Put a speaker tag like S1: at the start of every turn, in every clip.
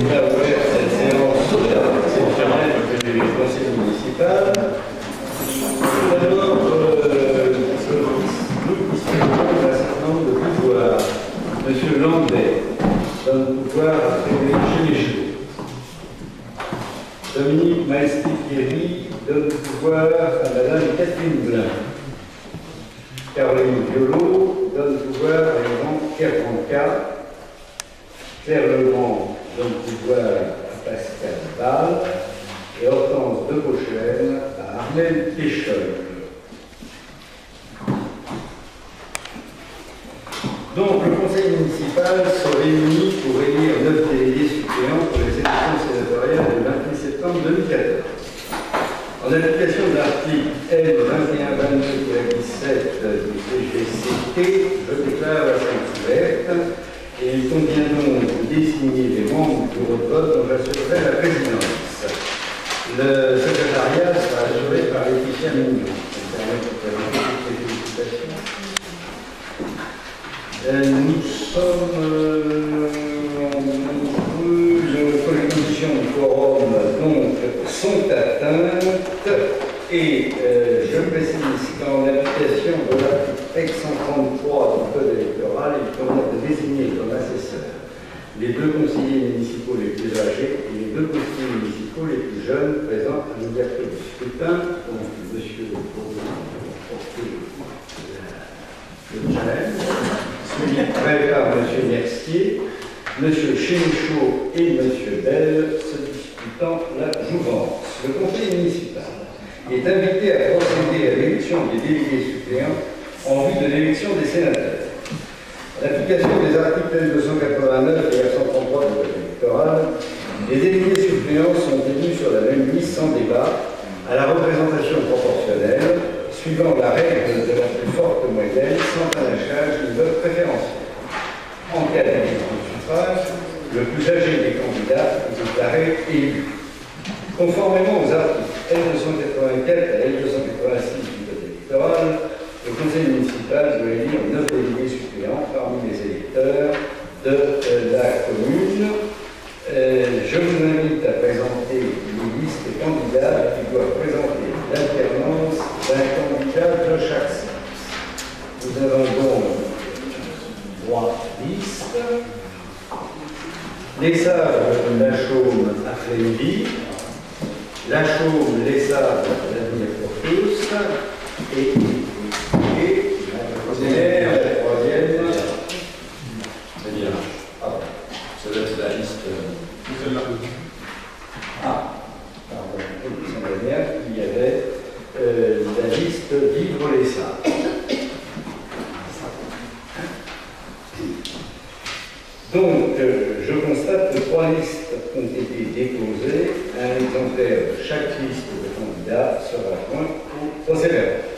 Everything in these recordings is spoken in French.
S1: va ouvrir cette séance exceptionnelle du conseil municipal. D'abord, nous discutons d'un certain nombre de pouvoirs. Monsieur Landais donne pouvoir à Frédéric Généchot. Dominique Maestri-Thierry donne pouvoir à Madame Catherine Blin. Caroline Violot donne pouvoir à exemple Pierre Branca. Claire Legrand donne pouvoir à Pascal Ball et Hortense de Beauchesne à Armel Péchol. Donc le conseil municipal se réunit pour élire 9 délégués suppléants pour les élections sénatoriales du 28 septembre 2014. En application de l'article L2122-17 du PGCT, je déclare la séance ouverte. Et il convient donc de désigner les membres du bureau de vote dont j'assurerai la présidence. Le secrétariat sera assuré par Laetitia Mignon. Nous sommes les conditions du quorum donc sont atteintes et je précise qu'en application de l'article 133 du code électoral, il convient de désigner comme assesseurs les 2 conseillers municipaux les plus âgés et les 2 conseillers municipaux les plus jeunes présents à l'ouverture du scrutin. Donc, monsieur le challenge, suivi prêt par monsieur Mercier, monsieur Chénichot et monsieur Bell se disputant la jouvence. Le conseil municipal est invité à procéder à l'élection des délégués suppléants en vue de l'élection des sénateurs. En application des articles L289 et R133 du code électoral, les délégués suppléants sont élus sur la même liste sans débat à la représentation proportionnelle, suivant la règle de la plus forte moyenne, sans panachage ni vote préférentiel. En cas d'élection de suffrage, le plus âgé des candidats est déclaré élu. Conformément aux articles L284 et L286 du code électoral, le conseil municipal doit élire 9 délégués suppléants parmi les électeurs de la commune. Je vous invite à présenter les listes de candidats qui doivent présenter l'alternance d'un candidat de chaque sexe. Nous avons donc 3 listes. Les Sables, la Chaume à Flévy, la Chaume, les Sables, l'avenir pour tous, et la troisième.
S2: C'est bien. Ça doit être la liste.
S1: Ah, pardon, la dernière, il y avait la liste Vivre les Sables. Donc, je constate que 3 listes ont été déposées. Un exemplaire de chaque liste de candidats sera joint au procès-verbal.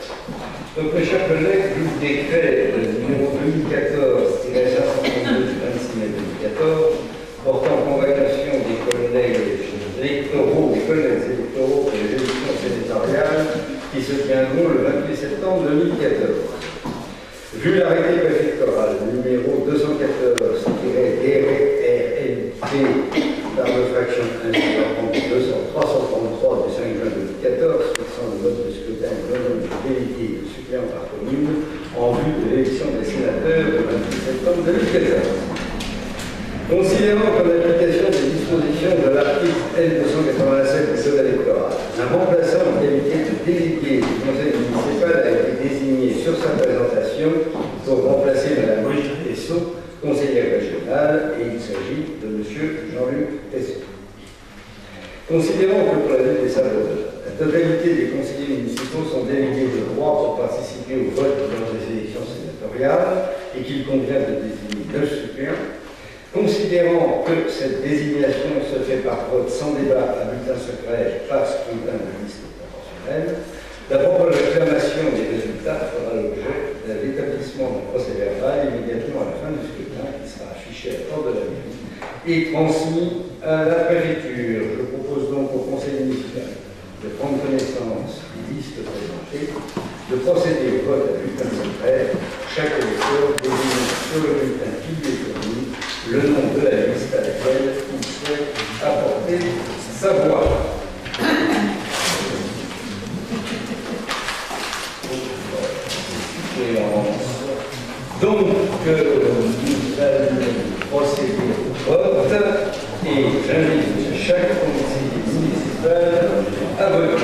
S1: Donc, mes chers collègues, du décret numéro 2014-532 du 26 mai 2014 portant convocation des collègues électoraux pour les élections sénatoriales qui se tiendront le 28 septembre 2014. Vu l'arrêté préfectoral numéro 214-DRLP par l'infraction 333 du 5 juin 2014, fixant le mode de scrutin et le nombre de délégués de suppléants par commune en vue de l'élection des sénateurs le 28 septembre 2014. Considérant qu'en application des dispositions de l'article L287 du code électoral, un remplaçant en qualité de délégué du conseil municipal a été désigné sur sa présentation pour remplacer Mme Brigitte Tessot, conseillère régionale, et il s'agit de M. Jean-Luc Tessot. Considérant que pour la ville des Sables, la totalité des conseillers municipaux sont délégués de droit pour participer au vote dans les élections sénatoriales et qu'il convient de désigner 2 suppléants, considérant que cette désignation se fait par vote sans débat à bulletin secret par scrutin de liste proportionnelle, la proclamation des résultats fera l'objet de l'établissement d'un procès-verbal immédiatement à la fin du scrutin qui sera affiché à la porte de la mairie et transmis à la préfecture. Je propose donc au conseil municipal de prendre connaissance des listes présentées, de procéder au vote à bulletin secret, chaque électeur désigne sur le bulletin qui lui est fourni le nom de la liste à laquelle il souhaite chaque conseiller municipal à voter.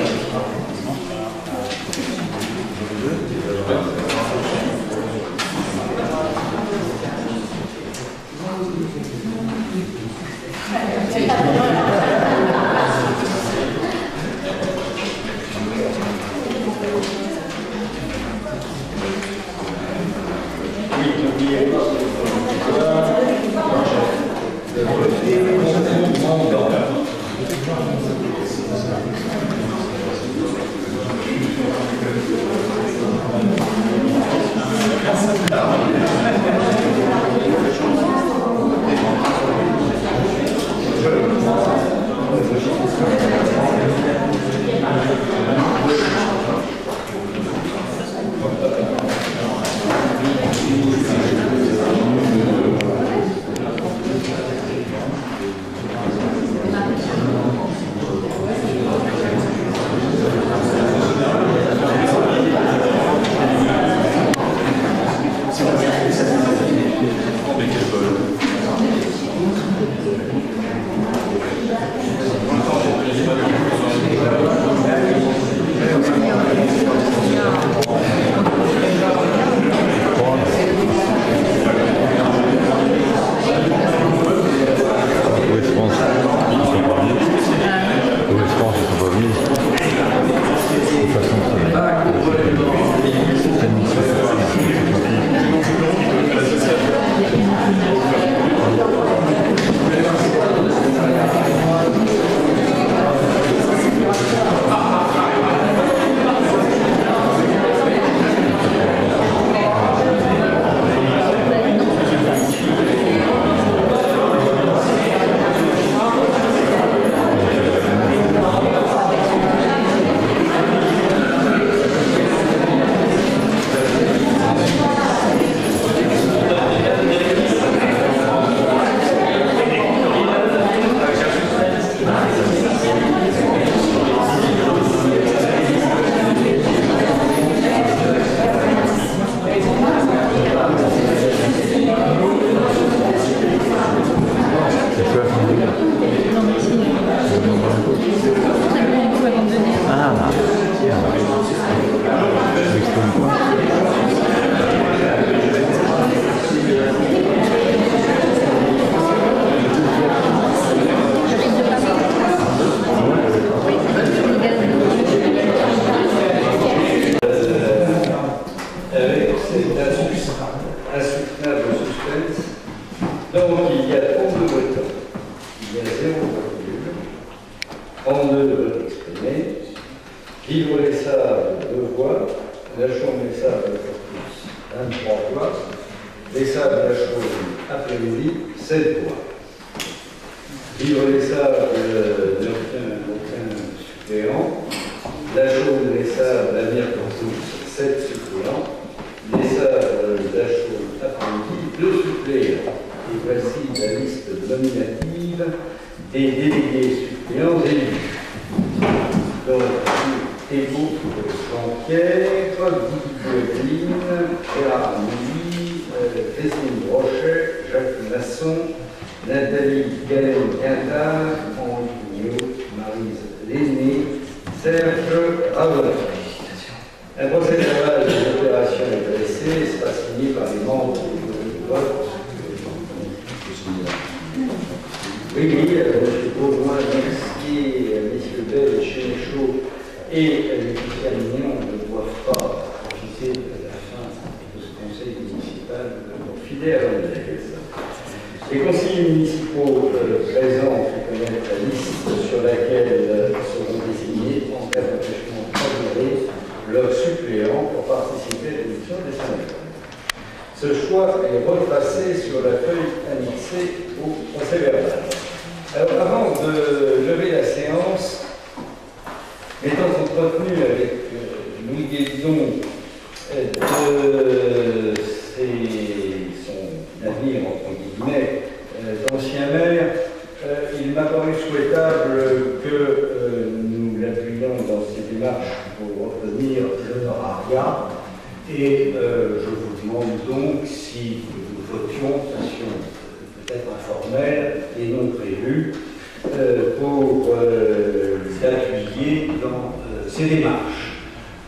S1: Pour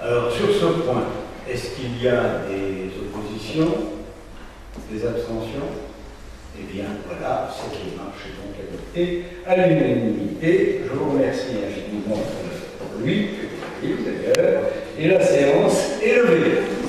S1: Alors, sur ce point, est-ce qu'il y a des oppositions, des abstentions? Eh bien, voilà, cette démarche est donc adoptée à l'unanimité. Je vous remercie infiniment pour lui, d'ailleurs, et la séance est levée.